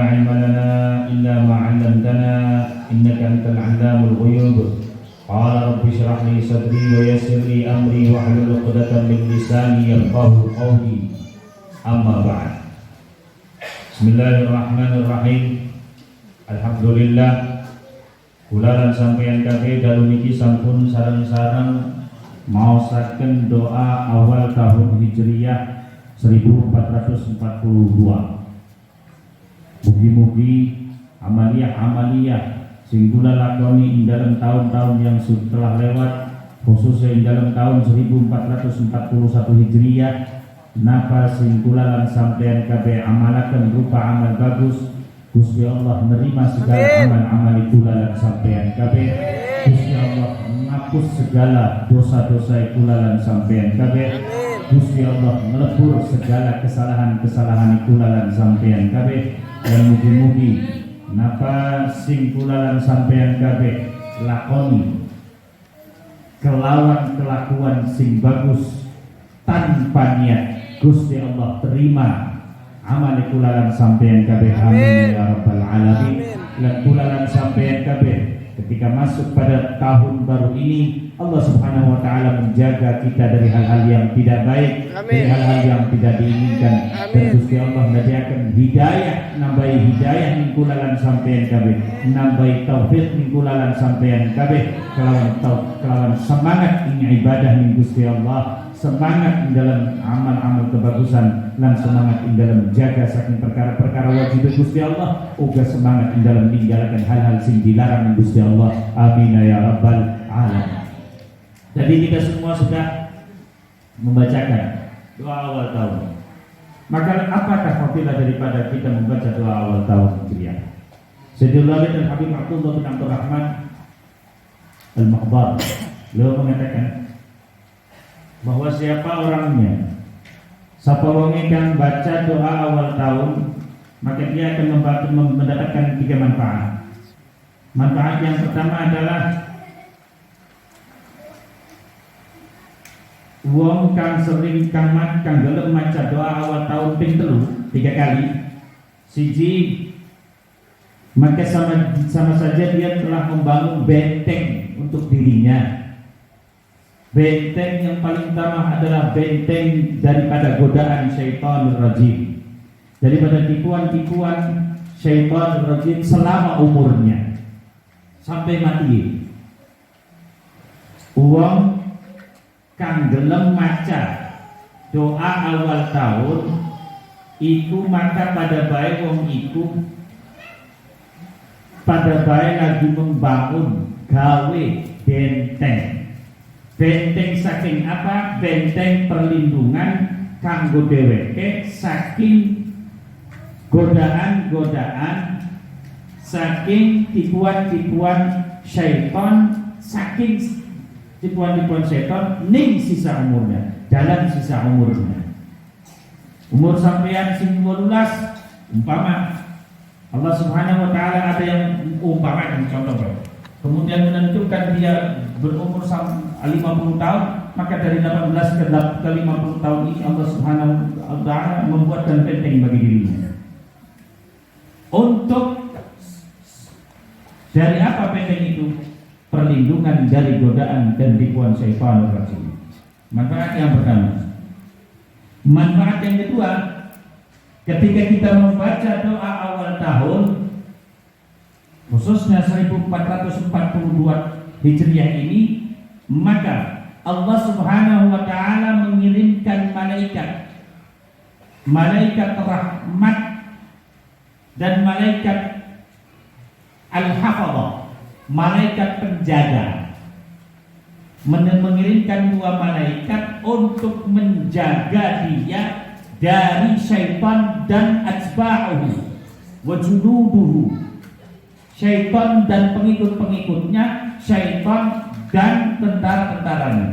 علم لنا إلا ما علمتنا إنك أنت العلام الغيوب قال رب اشرح لي صدري ويسر لي أمري واحلل عقدة من لساني يفقهوا قولي أما بعد Bismillahirrahmanirrahim. Alhamdulillah kularan sampeyan kabeh dalu niki sampun sareng-sareng maosaken doa awal tahun Hijriyah 1442. Mugi-mugi amaliyah sing kula lakoni ing dalam tahun-tahun yang telah lewat, khususnya ing dalam tahun 1441 Hijriyah, napa sing kula lan sampeyan kabeh amalaken rupa amal bagus, Gusti Allah menerima segala amal-amal kula lan sampeyan kabeh. Gusti Allah menghapus segala dosa-dosa kula lan sampeyan kabeh. Gusti Allah melebur segala kesalahan-kesalahan kula lan sampeyan kabeh. Dan mugi-mugi napa sing kula lan sampeyan kabeh lakoni kelawan kelakuan sing bagus tanpa niat, Gusti Allah terima amal kula lan sampeyan kabeh. Amin ya rabbal alamin. Lan kula lan sampeyan kabeh ketika masuk pada tahun baru ini, Allah Subhanahu wa taala menjaga kita dari hal-hal yang tidak baik, dari hal-hal yang tidak diinginkan. Dan Gusti Allah menyediakan hidayah, nambahi hidayah ning kula lan sampeyan kabeh, nambahi taufik ning kula lan sampeyan kabeh, kelawan semangat ing ibadah ning Gusti Allah, semangat di dalam amal-amal kebagusan, dan semangat di dalam menjaga saking perkara-perkara wajib Gusti Allah, uga semangat di dalam meninggalkan hal-hal sing dilarang Gusti Allah. Amin ya rabbal alamin. Jadi kita semua sudah membacakan doa awal tahun. Maka apakah fadilah daripada kita membaca doa awal tahun Hijriah? Sayyidul Walid Al-Habib Abdullah bin Abdul Rahman Al-Mahdar, beliau mengatakan bahwa siapa orangnya sapa wonge kang baca doa awal tahun, maka dia akan mendapatkan 3 manfaat. Manfaat yang pertama adalah wong kang sering kang gelem maca doa awal tahun ping 3 kali, siji, maka sama saja dia telah membangun benteng untuk dirinya. Benteng yang paling utama adalah benteng daripada godaan syaitanir rajim, daripada tipuan-tipuan syaitanir rajim selama umurnya sampai mati. Uang kang gelem maca doa awal tahun iku, maka pada bae wong iku pada bae lagi membangun gawe benteng. Benteng saking apa? Benteng perlindungan kanggo dheweke saking godaan-godaan, saking tipuan-tipuan syaitan, saking tipuan-tipuan syaitan ning sisa umurnya, dalam sisa umurnya. Umur sampeyan sing 18, umpama Allah Subhanahu wa taala ada yang umpama contoh, kemudian menentukan dia berumur 50 tahun, maka dari 18 ke 50 tahun ini Allah Subhanahu wa taala membuatkan benteng bagi dirinya. Untuk dari apa benteng itu? Perlindungan dari godaan dan tipuan syaitan rajim. Manfaat yang pertama. Manfaat yang kedua, ketika kita membaca doa awal tahun, khususnya 1442 Hijriah ini, maka Allah Subhanahu wa taala mengirimkan malaikat rahmat dan malaikat al-hafadhah, malaikat penjaga, mengirimkan 2 malaikat untuk menjaga dia dari syaitan dan atsba'uhu wa junuduhu, syaitan dan pengikut-pengikutnya, syaitan dan tentara-tentaranya.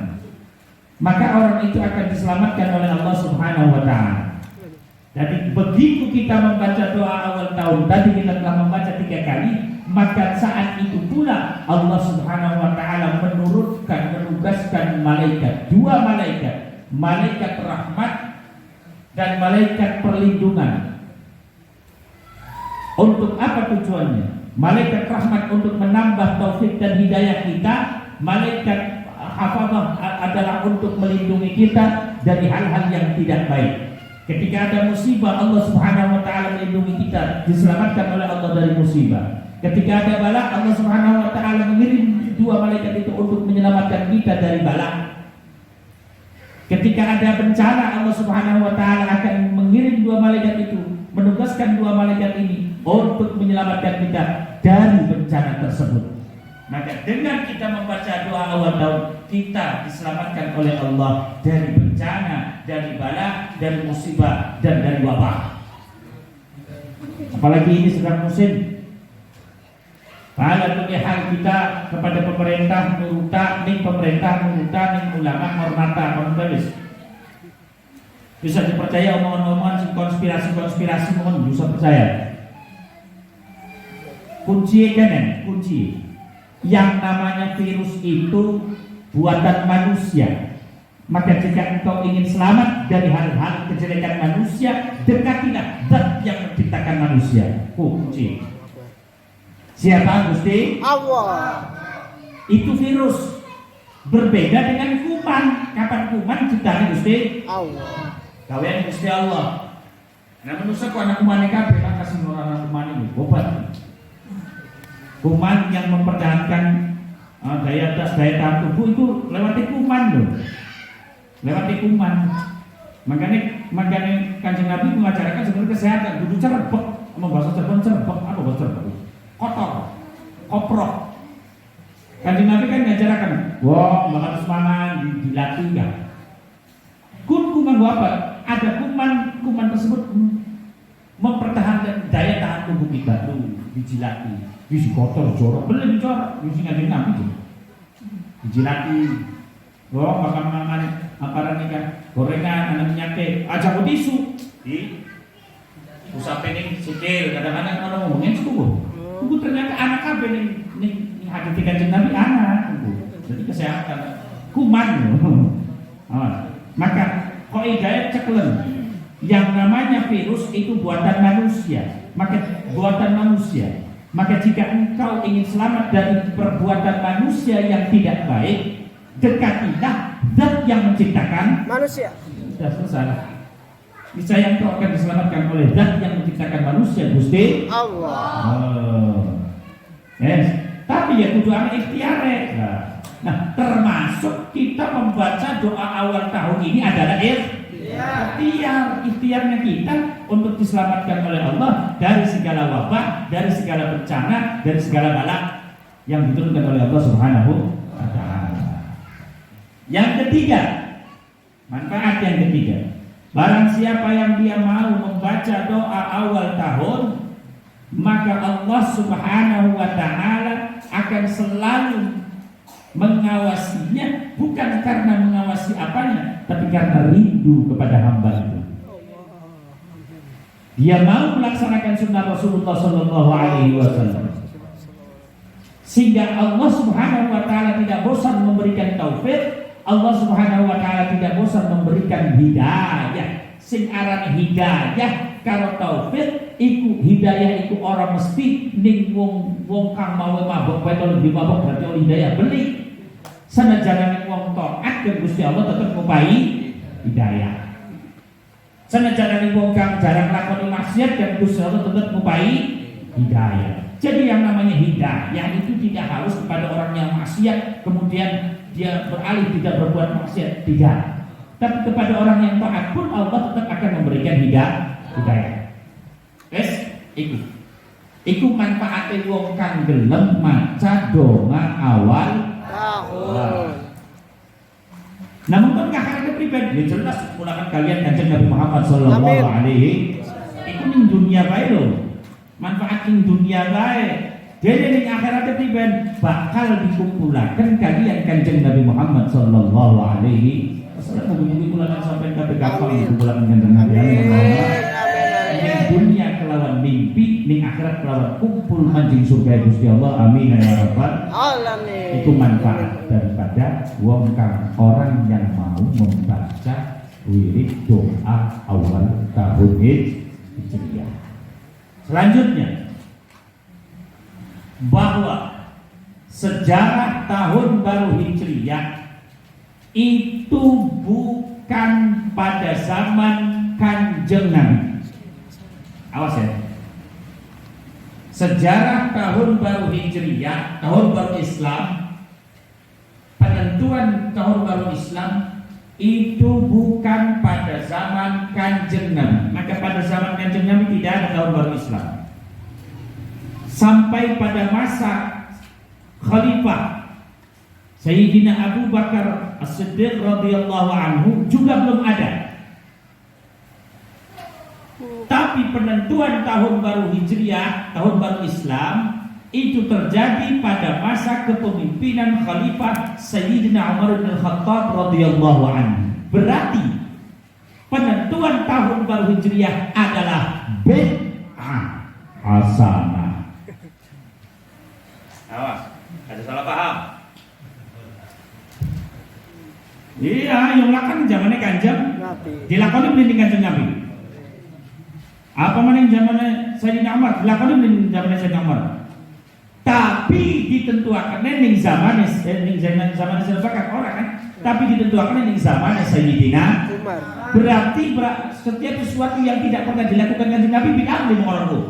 Maka orang itu akan diselamatkan oleh Allah Subhanahu wa taala. Jadi begitu kita membaca doa awal tahun tadi, kita telah membaca 3 kali, maka saat itu pula Allah Subhanahu wa taala menugaskan malaikat, 2 malaikat, malaikat rahmat dan malaikat perlindungan, Untuk apa tujuannya? Malaikat rahmat untuk menambah taufik dan hidayah kita. Malaikat hafazah adalah untuk melindungi kita dari hal-hal yang tidak baik. Ketika ada musibah, Allah Subhanahu wa taala melindungi kita, diselamatkan oleh Allah dari musibah. Ketika ada bala, Allah Subhanahu wa taala mengirim dua malaikat itu untuk menyelamatkan kita dari bala. Ketika ada bencana, Allah Subhanahu wa taala akan mengirim dua malaikat itu, menugaskan dua malaikat ini untuk menyelamatkan kita dari bencana tersebut. Maka dengan kita membaca doa awal tahun, kita diselamatkan oleh Allah dari bencana, dari bala, dari musibah, dan dari wabah. Apalagi ini sedang musim. Pada hal kita kepada pemerintah nuruta, ning ulama hormata, hormatis. Bisa dipercaya omongan-omongan konspirasi mohon bisa percaya. Kunci yang namanya virus itu buatan manusia. Maka jika engkau ingin selamat dari hal-hal kejelekan manusia, dekatilah zat yang menciptakan manusia. Kunci. Siapa Gusti? Allah. Itu virus. Berbeda dengan kuman. Kapan kuman ciptaan Gusti? Allah. Kawan Gusti Allah. Nah manusia ku anak kuman kabeh kan kasih orang kuman ini obat. Kuman yang mempertahankan daya tahan tubuh itu lewati kuman loh. Lewati kuman. Makanya Kanjeng Nabi mengajarkan sebenarnya kesehatan kudu cerbek. Mau bahasa Cirebon cerbek, apa bahasa Cirebon? Kotor, koprok. Kanjeng Nabi kan ngajarkan, wah harus mangan dilatih ya. Kuman gua apa? Ada kuman tersebut mempertahankan daya tahan tubuh kita tuh dijilati. Bisi kotor jorok, belum jorok, bisi Kanjeng Nabi dijilati. Wah makan apa nikah gorengan anak nyate aja tisu di usah pening sikil kadang-kadang orang ngomongin suku ternyata anak kabeh ning hati Kanjeng Nabi anak jadi kesehatan kuman maka kaidah ceklen yang namanya virus itu buatan manusia maka jika engkau ingin selamat dari perbuatan manusia yang tidak baik, dekatilah zat yang menciptakan manusia. Sudah selesai. Niscaya engkau akan diselamatkan oleh zat yang menciptakan manusia, Gusti Allah. Yes. Tapi ya kudu ana ikhtiar. Nah, termasuk kita membaca doa awal tahun ini adalah ikhtiarnya kita untuk diselamatkan oleh Allah dari segala wabah, dari segala bencana, dari segala bala yang diturunkan oleh Allah Subhanahu wa taala. Yang ketiga, manfaat yang ketiga, barang siapa yang dia mau membaca doa awal tahun, maka Allah Subhanahu wa taala akan selalu mengawasinya, bukan karena mengawasi apanya, tapi karena rindu kepada hamba itu. Dia mau melaksanakan sunnah Rasulullah Sallallahu Alaihi Wasallam, sehingga Allah Subhanahu Wa Taala tidak bosan memberikan taufik. Allah Subhanahu Wa Taala tidak bosan memberikan hidayah. Sing aran hidayah kalau taufik, iku hidayah iku orang mesti ning wong kang mau mabok betul lebih mabok berarti oleh hidayah beli. Sanajan wong taat ke Gusti Allah tetap ngupahi hidayah. Sanajan wong kang jarang lakoni maksiat dan Gusti Allah tetap ngupahi hidayah. Jadi yang namanya hidayah itu tidak harus kepada orang yang maksiat kemudian dia beralih tidak berbuat maksiat, tidak. Tapi kepada orang yang taat pun Allah tetap akan memberikan hidayah. Wes, iku manfaate wong kang gelem maca donga awal tahun. Namun kan kakak pribadi jelas mulakan kalian Kanjeng Nabi Muhammad sallallahu alaihi iku ning dunia bae lho. Manfaat ning dunia bae. Dene ning akhirat pribadi bakal dikumpulaken kalian Kanjeng Nabi Muhammad sallallahu alaihi wasallam. Mugi-mugi kula sampai kabeh gampang dikumpulaken Kanjeng Nabi ning dunia kelawan mimpi, ning akhirat kelawan kumpul manjing surga Gusti Allah. Amin ya rabbal alamin. Itu manfaat daripada wong kang orang yang mau membaca wirid doa awal tahun Hijriah. Selanjutnya bahwa sejarah tahun baru Hijriah itu bukan pada zaman Kanjeng Nabi. Awas ya. Sejarah tahun baru Hijriah, tahun baru Islam, penentuan tahun baru Islam itu bukan pada zaman Kanjeng Nabi. Maka pada zaman Kanjeng Nabi tidak ada tahun baru Islam. Sampai pada masa Khalifah Sayyidina Abu Bakar As-Siddiq radhiyallahu anhu juga belum ada. Tapi penentuan tahun baru Hijriah, tahun baru Islam itu terjadi pada masa kepemimpinan Khalifah Sayyidina Umar bin Khattab radhiyallahu anhu. Berarti penentuan tahun baru Hijriah adalah bid'ah hasanah. Awas, ada salah paham. Iya, yang lakukan zamannya Kanjeng Nabi. Dilakoni belum Kanjeng Nabi. Apa mana yang zamannya Sayyidina Umar? Dilakoni belum zamannya Sayyidina Umar. Tapi ditentukan ning zamannya Sayyidina Bakar orang kan. Tapi ditentukan ning zamannya Sayyidina Umar. Berarti setiap sesuatu yang tidak pernah dilakukan Kanjeng Nabi bid'ah di orang itu.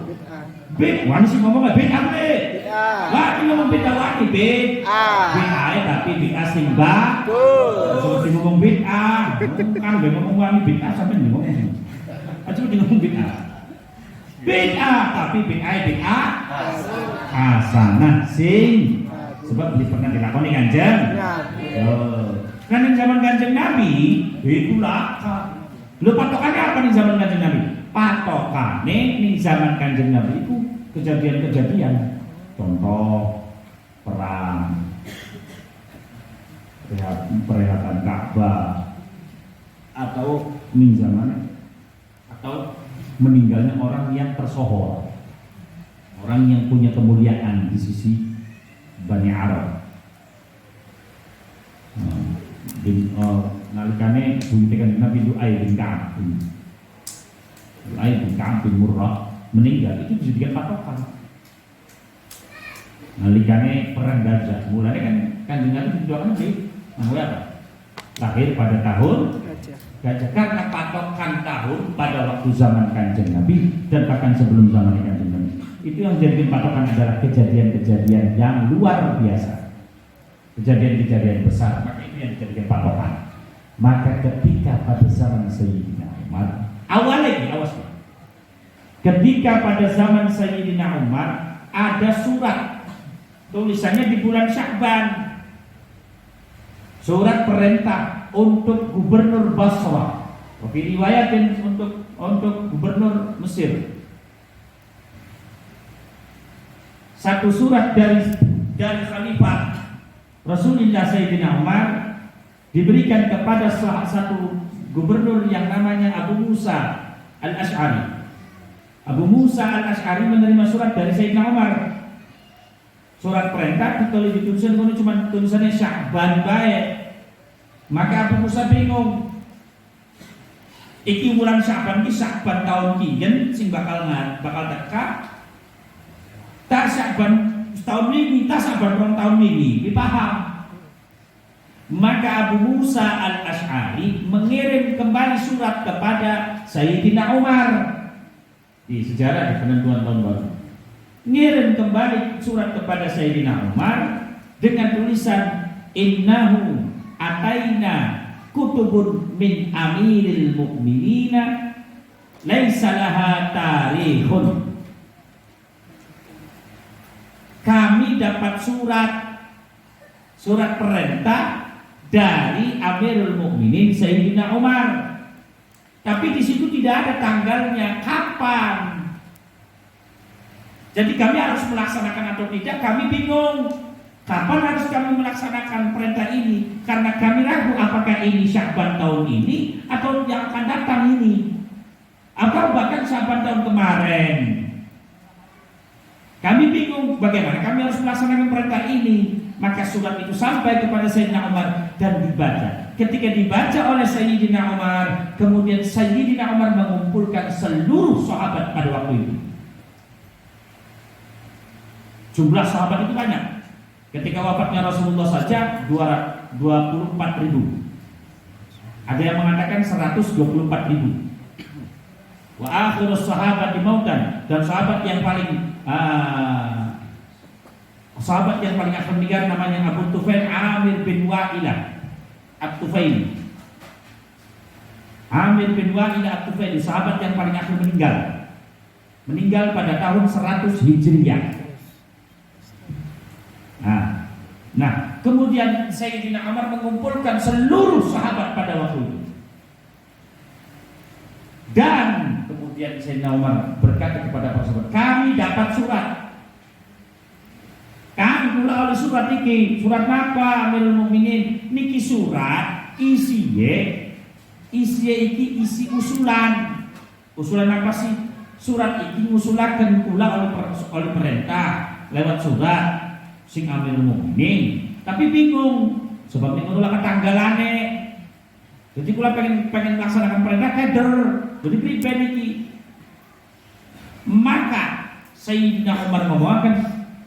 Bid'ah. Wani sih ngomong bid'ah boleh. Wah, ini ngomong bid'ah wani bid'ah. Bid'ah tapi bid'ah sing bagus. Seperti ngomong bid'ah. Kan ngomong wani bid'ah sampai ngomong. Aja ngomong bid'ah. Bid'ah tapi bid'ah hasanah sing sebab pernah dilakoni Kanjeng Nabi. Kan di zaman Kanjeng Nabi itu laka. Lu patokannya apa di zaman Kanjeng Nabi? Patokannya di zaman Kanjeng Nabi itu kejadian-kejadian. Contoh perang, perhelatan Ka'bah, atau di zaman atau meninggalnya orang yang tersohor, orang yang punya kemuliaan di sisi Bani Arab. Nalikane buntikan Nabi Lu'ay bin Ka'ab bin Murrah meninggal, itu dijadikan patokan. Nalikane perang Gajah, mulanya kan Kanjeng Nabi didoakan di apa? Lahir pada tahun Gajah, karena patokan tahun pada waktu zaman Kanjeng Nabi dan bahkan sebelum zaman Kanjeng Nabi. Itu yang jadikan patokan adalah kejadian-kejadian yang luar biasa, kejadian-kejadian besar. Maka itu yang dijadikan patokan. Maka ketika pada zaman Sayyidina Umar, awas. Ketika pada zaman Sayyidina Umar ada surat, tulisannya di bulan Sya'ban, surat perintah untuk gubernur Basra, riwayat untuk gubernur Mesir. Satu surat dari Khalifah Rasulullah Sayyidina Umar diberikan kepada salah satu gubernur yang namanya Abu Musa Al-Ash'ari. Abu Musa Al-Ash'ari menerima surat dari Sayyidina Umar. Surat perintah ditulisan cuma tulisannya Sya'ban baik. Maka Abu Musa bingung. Iki bulan Sya'ban ki Sya'ban tahun kiyen sing bakal teka. Tak Sya'ban tahun ini, tak Sya'ban tahun ini. Dipaham. Maka Abu Musa Al-Ash'ari mengirim kembali surat kepada Sayyidina Umar di sejarah di penentuan tahun baru. Ngirim kembali surat kepada Sayyidina Umar dengan tulisan innahu ataina kutubun min amiril mu'minina laisa laha tarikhun. Kami dapat surat perintah dari Amirul Mukminin Sayyidina Umar, tapi di situ tidak ada tanggalnya kapan. Jadi kami harus melaksanakan atau tidak, kami bingung. Kapan harus kami melaksanakan perintah ini? Karena kami ragu apakah ini Sya'ban tahun ini atau yang akan datang ini, atau bahkan Sya'ban tahun kemarin. Kami bingung bagaimana kami harus melaksanakan perintah ini. Maka surat itu sampai kepada Sayyidina Umar dan dibaca. Ketika dibaca oleh Sayyidina Umar, kemudian Sayyidina Umar mengumpulkan seluruh sahabat pada waktu itu. Jumlah sahabat itu banyak. Ketika wafatnya Rasulullah saja 24.000. Ada yang mengatakan 124.000. Wa akhirus sahabat mautan, dan sahabat yang paling akhir meninggal namanya Abu Tufail Amir bin Wa'ilah At-Tufaili. Amir bin Wa'ilah At-Tufaili, sahabat yang paling akhir meninggal pada tahun 100 Hijriah. Nah, kemudian Sayyidina Umar mengumpulkan seluruh sahabat pada waktu itu. Dan kemudian Sayyidina Umar berkata kepada para sahabat, kami dapat surat. Kami pula oleh surat ini. Surat apa Amirul Mukminin? Niki surat isiye iki isi usulan. Usulan apa sih? Surat ini ngusulaken kula oleh perintah lewat surat sing Amirul Mukminin, tapi bingung sebab niku lha ketanggalane. Jadi kula pengen melaksanakan perintah keder. Jadi pribadi iki. Maka Sayyidina Umar ngomongkan,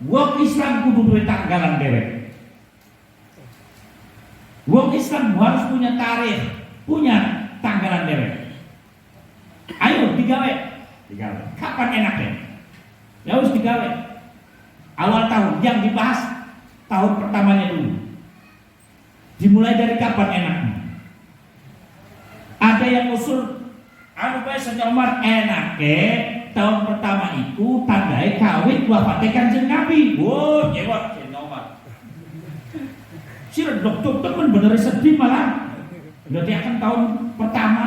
wong Islam kudu duwe tanggalan dhewe. Wong Islam harus punya tarikh, punya tanggalan dhewe. Ayo digawe. Kapan enaknya? Ya harus digawe. Awal tahun yang dibahas tahun pertamanya dulu. Dimulai dari kapan enaknya? Ada yang usul Sayyidina Umar enaknya tahun pertama itu tandai kawin wafatnya Kanjeng Nabi. Wow, nyewat Sayyidina Umar. Sir dokter kan bener sedih malah. Berarti akan tahun pertama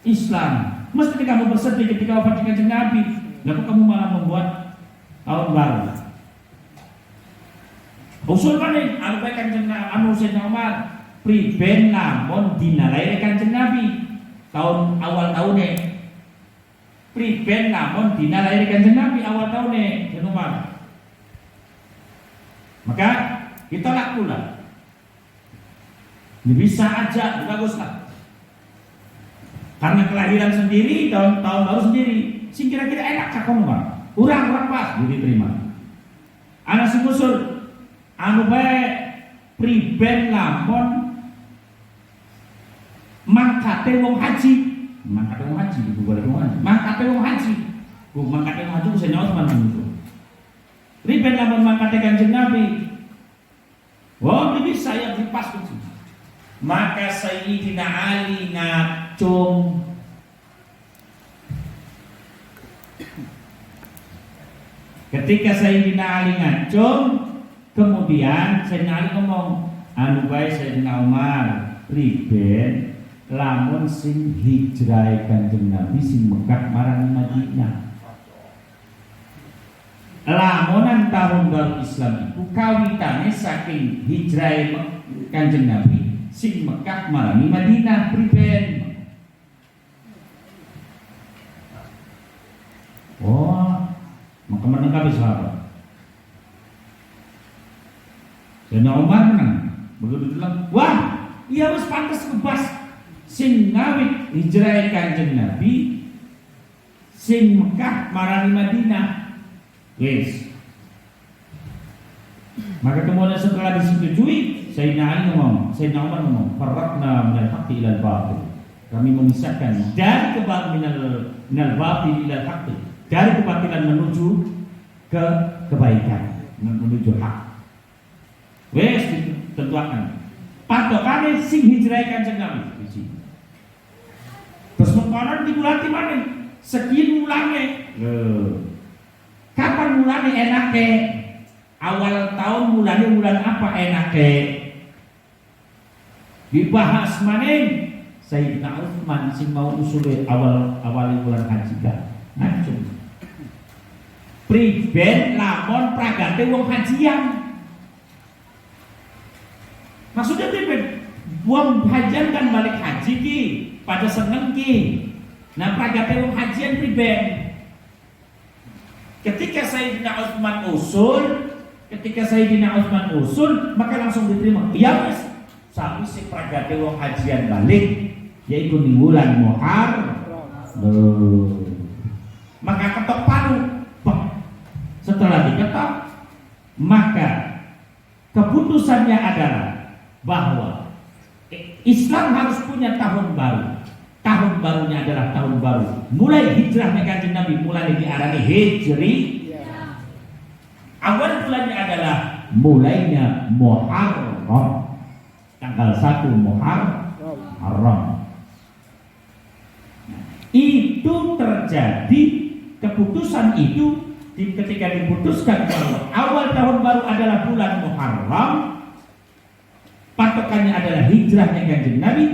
Islam. Mesti kamu bersedih ketika wafatnya Kanjeng Nabi. Lalu kamu malah membuat tahun baru. Usul mana? Kanjeng Sayyidina Umar priben namun dina lahir Kanjeng Nabi tahun awal tahunnya. Priben namun dina lahir Kanjeng Nabi awal tahunnya Sayyidina Umar. Maka ditolak pula. Ini bisa aja, baguslah. Karena kelahiran sendiri, tahun baru sendiri, sing kira-kira enak cakong Umar. Urang pas diterima. Anak si usul anu bae priben lamun mangkate wong haji. Mangkate wong haji iku boleh wong haji. Mangkate wong haji. Mangkate wong haji Sayyidina Utsman itu. Priben lamun mangkate Kanjeng Nabi. Wong iki saya dipas itu. Maka Sayyidina Ali ngacung. Ketika Sayyidina Ali ngacung, kemudian Sayyidina Ali ngomong, anu bae Sayyidina Umar, priben lamun sing hijrah Kanjeng Nabi sing Mekah marang Madinah. Lamunan tahun baru Islam itu kawitane saking hijrah Kanjeng Nabi sing Mekah marang Madinah priben. Oh, maka menang kabeh sahabat. Sayyidina Umar menang. Begitu bilang, wah, iya wis pantes kebas sing ngawit hijrah Kanjeng Nabi sing Mekah marang Madinah. Yes. Maka kemudian setelah disetujui, Sayyidina Ali ngomong, Sayyidina Umar ngomong, "Farraqna minal haqqi ilal batil." Kami memisahkan dari minal batil ilal haqqi, dari kebatilan menuju ke kebaikan, menuju hak. Wes ditentukan. Patokane sing hijrah Kanjeng Nabi. Terus mengkonon digulati mana? Sekian mulane. Kapan mulane enake? Awal tahun mulane bulan apa enake? Dibahas maning Sayyidina Utsman sing mau usule awal bulan haji kan. Ngacung. Priben lamun pragate wong hajian. Maksudnya priben? Wong hajian kan balik haji ki, pada seneng ki. Nah pragate wong hajian priben. Ketika Sayyidina Utsman usul, maka langsung diterima. Ya wis, sawise pragate wong hajian balik, yaitu di bulan Muharram. Maka ketok palu. Setelah ya tak? Maka keputusannya adalah bahwa Islam harus punya tahun baru. Tahun barunya adalah tahun baru. Mulai hijrahnya Kanjeng Nabi mulai diarani Hijri. Awal bulannya adalah mulainya Muharram. Tanggal 1 Muharram. Itu terjadi keputusan itu ketika diputuskan bahwa awal tahun baru adalah bulan Muharram, patokannya adalah hijrahnya Kanjeng Nabi,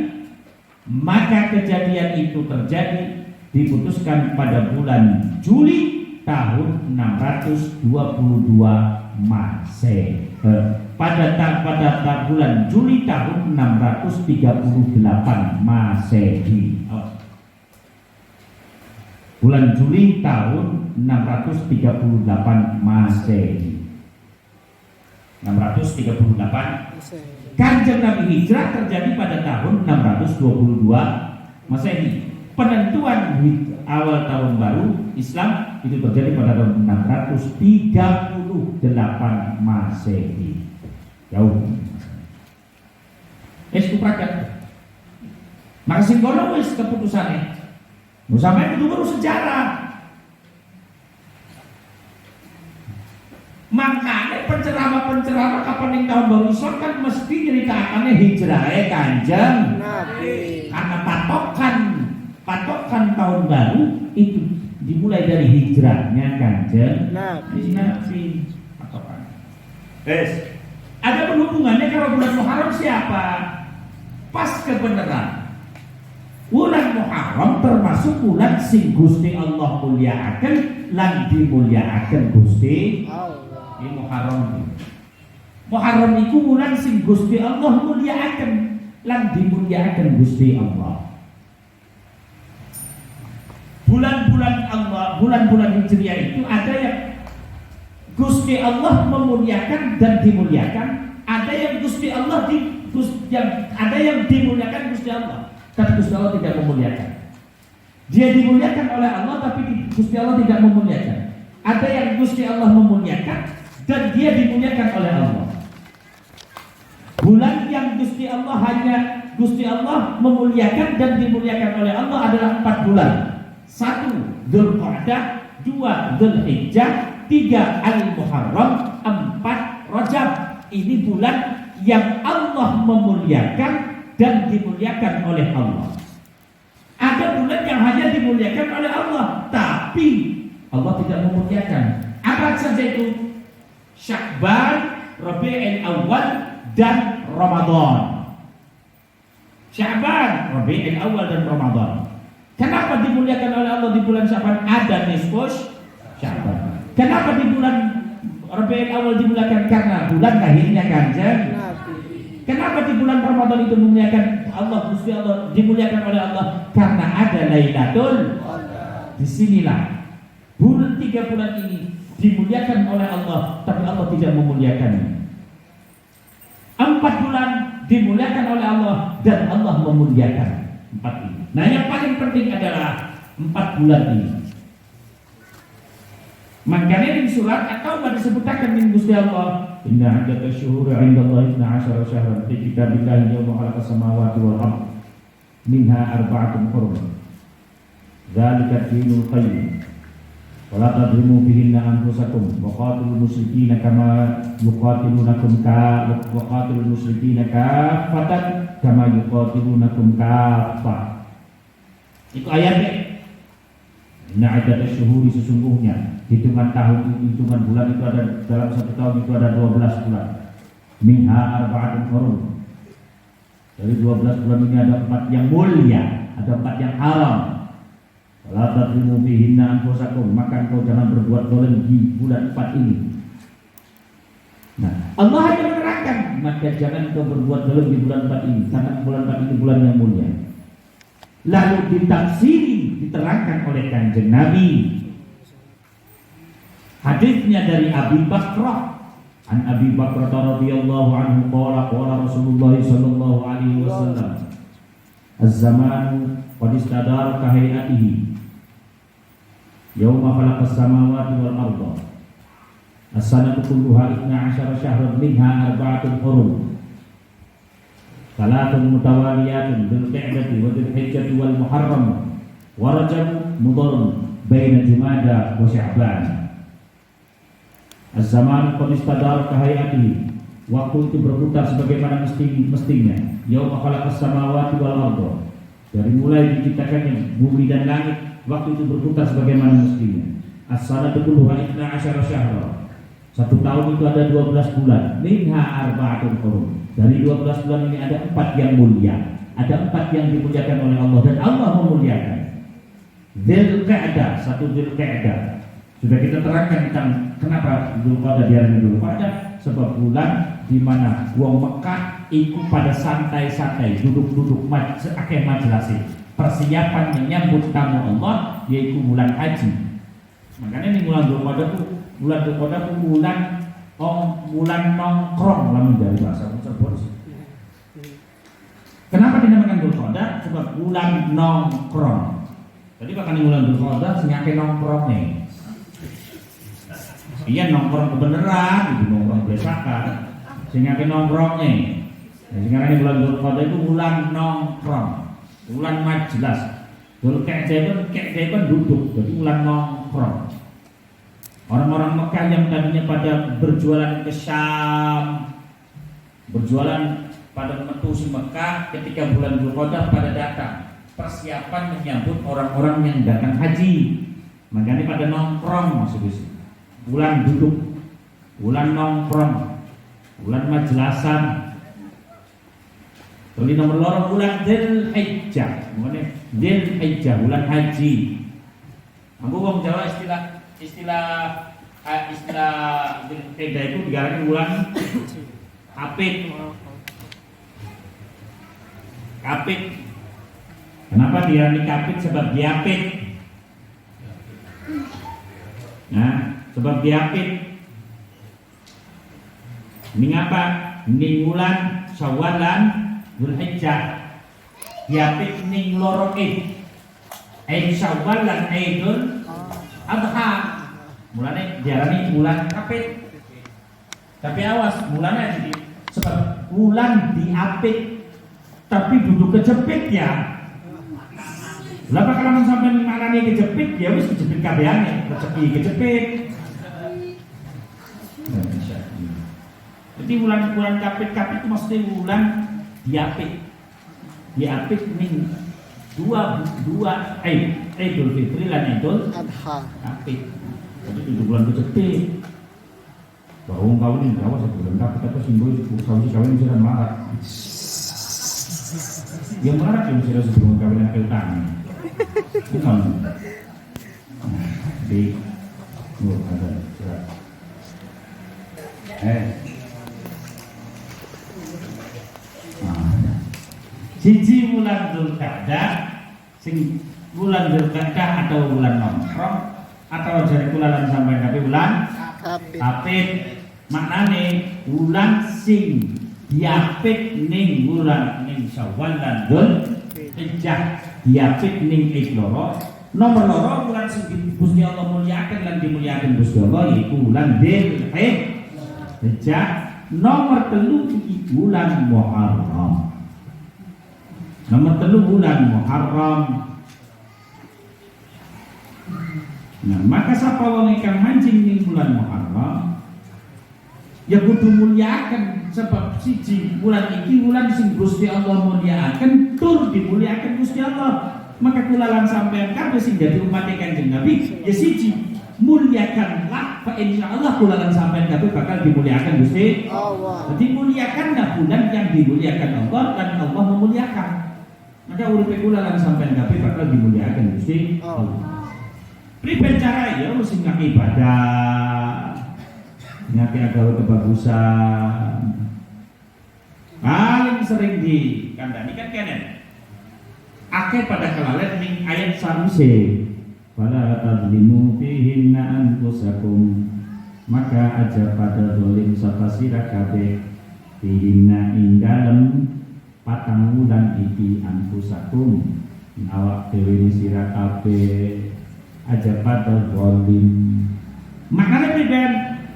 maka kejadian itu terjadi diputuskan pada bulan Juli tahun 622 Masehi. Pada bulan Juli tahun 638 Masehi. Bulan Juli tahun 638 Masehi. 638 Kanjeng Nabi hijrah terjadi pada tahun 622 Masehi. Penentuan awal tahun baru Islam itu terjadi pada tahun 638 Masehi. Jauh. Kuprakan. Maka singgono wis keputusannya. Sampai itu baru sejarah. Makanya penceramah kapan yang tahun baru Islam kan mesti nyeritakannya hijrahnya Kanjeng Nabi. Karena patokan tahun baru itu dimulai dari hijrahnya Kanjeng Nabi. Patokan. Ada penghubungannya kalau bulan Muharram siapa? Pas kebenaran. Bulan Muharram termasuk bulan sing Gusti Allah mulyakaken lan dimulyakaken Gusti Allah. Muharram iku bulan sing Gusti Allah mulyakaken lan dimulyakaken Gusti Allah. Bulan-bulan Allah, bulan-bulan Hijriah itu ada yang Gusti Allah memuliakan dan dimuliakan, ada yang Gusti Allah ada yang dimuliakan Gusti Allah, tapi Gusti Allah tidak memuliakan. Dia dimuliakan oleh Allah, tapi Gusti Allah tidak memuliakan. Ada yang Gusti Allah memuliakan dan dia dimuliakan oleh Allah. Bulan yang Gusti Allah memuliakan dan dimuliakan oleh Allah adalah 4 bulan. 1 Dzulqa'dah, 2 Dzulhijjah, 3 Al-Muharram, 4 Rajab. Ini bulan yang Allah memuliakan dan dimuliakan oleh Allah. Ada bulan yang hanya dimuliakan oleh Allah, tapi Allah tidak memuliakan. Apa saja itu? Sya'ban, Rabiul Awal, dan Ramadan. Sya'ban, Rabiul Awal, dan Ramadan. Kenapa dimuliakan oleh Allah di bulan Sya'ban? Ada nisfus Sya'ban. Kenapa di bulan Rabiul Awal dimuliakan? Karena bulan lahirnya Kanjeng Nabi. Kenapa di bulan Ramadan itu dimuliakan Allah, Gusti Allah dimuliakan oleh Allah? Karena ada Lailatul Qadar. Disinilah bulan 3 bulan ini dimuliakan oleh Allah, tapi Allah tidak memuliakannya. 4 bulan dimuliakan oleh Allah dan Allah memuliakan 4 ini. Nah, yang paling penting adalah 4 bulan ini. Makanya di surat At-Taubah disebutkan min Gusti Allah, inna iddatash syuhuri 'indallahi 12 syahran fi kitabillahi yawma khalaqas samawati wal ardh minha arba'atun hurum. Dzalika ad-dinul qayyim. Wala tadrimu bihinna anfusakum wa qatilul musyrikina kama yuqatilunakum waqatilul musyrikina kaffatan kama yuqatilunakum kaffah. Itu ayatnya. Inna iddatash syuhuri, sesungguhnya hitungan bulan itu ada dalam 1 tahun itu ada 12 bulan. Minha arba'atun hurum. Dari 12 bulan ini ada 4 yang mulia, ada 4 yang haram. La tadrimu bihinna anfusakum, maka engkau jangan berbuat zalim di bulan 4 ini. Nah, Allah hanya menerangkan, maka jangan engkau berbuat zalim di bulan 4 ini, karena bulan 4 ini bulan yang mulia. Lalu ditafsiri, diterangkan oleh Kanjeng Nabi. Hadisnya dari Abi Bakrah, an Abi Bakrah radhiyallahu anhu qala Rasulullah sallallahu alaihi wasallam, az-zamanu qad istadara ka hayatihi yawma khalaqas samawati wal arda As-sanatu kulluha 12 syahran minha arba'atun hurum. Salatun mutawaliyatun Dzulqa'dah wa Dzulhijjah wal Muharram wa Rajab Mudhar baina Jumada wa Sya'ban. Az-zaman qad istadara ka hayatihi. Waktu itu berputar sebagaimana mestinya. Yauma khalaqas samawati wal ardh. Dari mulai diciptakannya bumi dan langit, waktu itu berputar sebagaimana mestinya. As-sanatu kulluha 12 syahran. Satu tahun itu ada 12 bulan. Minha arba'atun hurum. Dari 12 bulan ini ada 4 yang mulia. Ada 4 yang dimuliakan oleh Allah dan Allah memuliakan. Dzulqa'dah, satu Dzulqa'dah. Sudah kita terangkan tentang kenapa Dzulqa'dah diarani Dzulqa'dah, sebab bulan di mana wong Mekah ikut pada santai-santai, duduk-duduk akeh majlasi. Persiapan menyambut tamu Allah yaitu bulan haji. Makanya ini bulan Dzulqa'dah itu bulan nongkrong lamun dari bahasa Cirebon. Kenapa dinamakan Dzulqa'dah? Sebab bulan nongkrong. Jadi bahkan bulan Dzulqa'dah sing akeh nongkrong nih. Iya nongkrong kebenaran, itu nongkrong besakan. Sing akeh nongkrong nih. Nah, sekarang ini bulan Dzulqa'dah itu bulan nongkrong, bulan majlas. Dzulqa'dah itu duduk, jadi bulan nongkrong. Orang-orang Mekah yang tadinya pada berjualan ke Syam, berjualan pada menuju Mekah, ketika bulan Dzulqa'dah pada datang persiapan menyambut orang-orang yang datang haji. Makanya pada nongkrong maksudnya. Bulan duduk, bulan nongkrong, bulan majlasan. Jadi nomor loro bulan Dzulhijjah, mana Dzulhijjah bulan haji. Aku wong Jawa istilah Dzulhijjah itu digarani bulan Kapit. Kapit. Kenapa diarani Kapit? Sebab diapit. Nah, sebab diapit. Ini apa? Ini bulan Syawal dan Dzulhijjah. Diapit ning loro Id. Syawal lan Idul Adha. Mulane diarani bulan Kapit. Tapi awas, bulannya jadi sebab bulan diapit tapi duduk kejepit ya. Lah kalau sampai ngarani kejepit ya wis kejepit kabehane, kejepit. Jadi bulan Kapit itu maksudnya bulan diapit. Diapit ning dua Idul Fitri lan Idul Adha. Kapit. Jadi itu bulan kejepit. Bahwa kau ini kau sebulan Kapit apa simbol kau kawin sudah marah. Yang marah yang sudah sebelum kawin akhir tangan. Bukan. Di ada surat. Siji bulan Dzulqa'dah, sing bulan Dzulqa'dah atau bulan nongkrong atau jadi bulan sampai tapi bulan Kapit. Maknane bulan sing diapit ning bulan ning Syawal dan Dzulhijjah. Diapit ning loro. Nomor loro bulan sing Gusti Allah muliakan lan dimuliakan Gusti Allah yaiku bulan Dzulhijjah. Nomor 3 iki bulan Muharram. Nomor 3 bulan Muharram. Nah, maka sapa wong ingkang mancing ning bulan Muharram ya kudu muliakan sebab siji bulan iki bulan sing Gusti Allah muliakan tur dimuliakan Gusti Allah. Maka kulalan sampean kabeh sing dadi umat Kanjeng Nabi ya siji muliakanlah fa insyaallah kulalan sampean kabeh bakal dimuliakan Gusti Allah. Jadi muliakanlah bulan yang dimuliakan Allah dan Allah memuliakan. Maka uripe kulalan sampean kabeh bakal dimuliakan Gusti Allah. Priben cara ya mesti ngaki ibadah, ngaki agawe kebagusan. Paling sering dikandani kan kenen. Akeh pada kelalen ning ayat saruse. Fala tadzlimu fihinna anfusakum. Maka aja pada zalim sapa sira kabeh fihinna ing dalem patang wulan iki anfusakum. Awak dhewe sira kabeh aja pada zalim. Makanya priben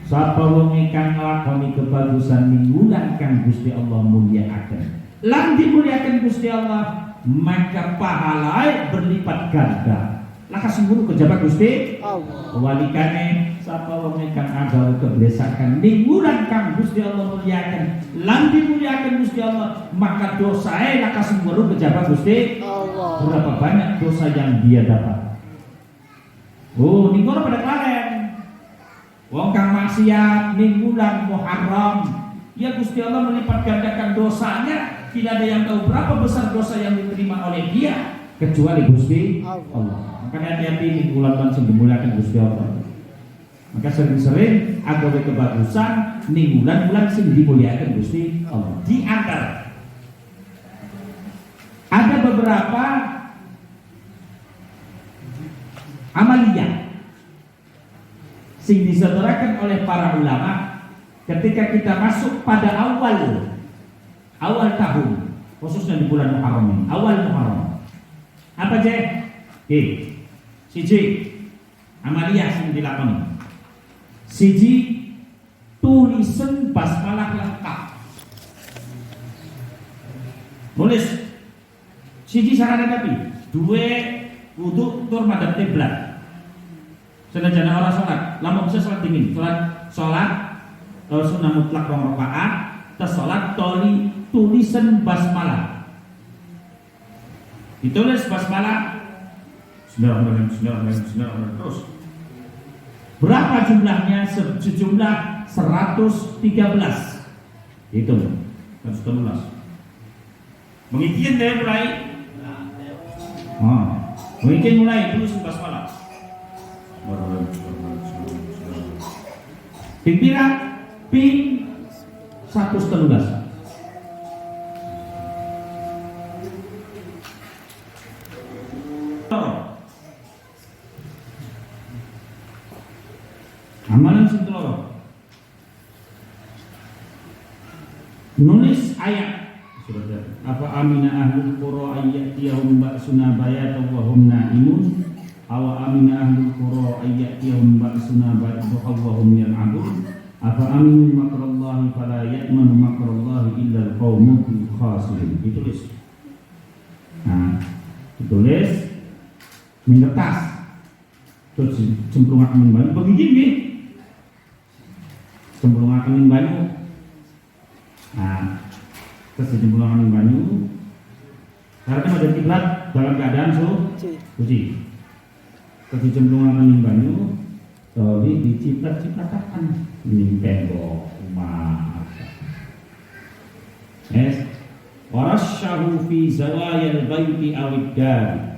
Sapa wong ingkang nglakoni kebagusan ning wulan kang Gusti Allah mulyakaken. Lan dimuliakan Gusti Allah, maka pahalai berlipat ganda. Laka semburu kejabat Gusti Allah. Walikane sapa wong ingkang agawe keblesakan ning wulan kang Gusti Allah muliakan, lan dimuliakan Gusti Allah, maka dosae laka semburu kejabat Gusti Allah. Berapa banyak dosa yang dia dapat. Oh, ning kono pada kalian. Wong kang maksiat ning bulan Muharram, ya Gusti Allah melipat gandakan dosanya. Tidak ada yang tahu berapa besar dosa yang diterima oleh dia kecuali Gusti Allah. Maka hati-hati ning bulan sing dimuliakan Gusti Allah. Maka sering-sering agawe kebagusan ning bulan-bulan sing dimuliakan Gusti Allah. Di antara ada beberapa amaliyah sing disodorkan oleh para ulama ketika kita masuk pada awal tahun, khususnya di bulan Muharram ini, awal Muharram. Apa aja? Siji amaliyah sing dilakoni. Siji tulisan basmalah lengkap. Nulis siji syaratnya tapi dua wudu tur madhab kiblat. Senajan orang sholat, lamun bisa sholat dingin, sholat sunnah mutlak rong rakaat, tes sholat tulisan basmalah. Ditulis basmalah, Bismillahirrahmanirrahim terus. Berapa jumlahnya? Sejumlah 113. Itu 113. Mengikin deh mulai. Mengikin mulai tulis basmalah. Pimpinan pin 113. Amalan sing keloro. Nulis ayat. Apa amina ahlul qura ayyatiyahum ba'suna bayatan wa hum na'imun. Awa amina ahlul qura ayyatiyahum ba'suna bayatan wa hum yal'abun. Afa aminu makrallahi fala ya'manu makrallahi illa al-qaumul khasirin. Ditulis. Nah, ditulis mingetas. Terus cemplungaken banyu begini nggih. Cemplungaken banyu. Nah, terus cemplungaken banyu. Karena ada kiblat dalam keadaan suci. Terus cemplungaken banyu, tapi diciprat-cipratakan ini tembok rumah. Warasyahu fi zawayal baiti awid dari.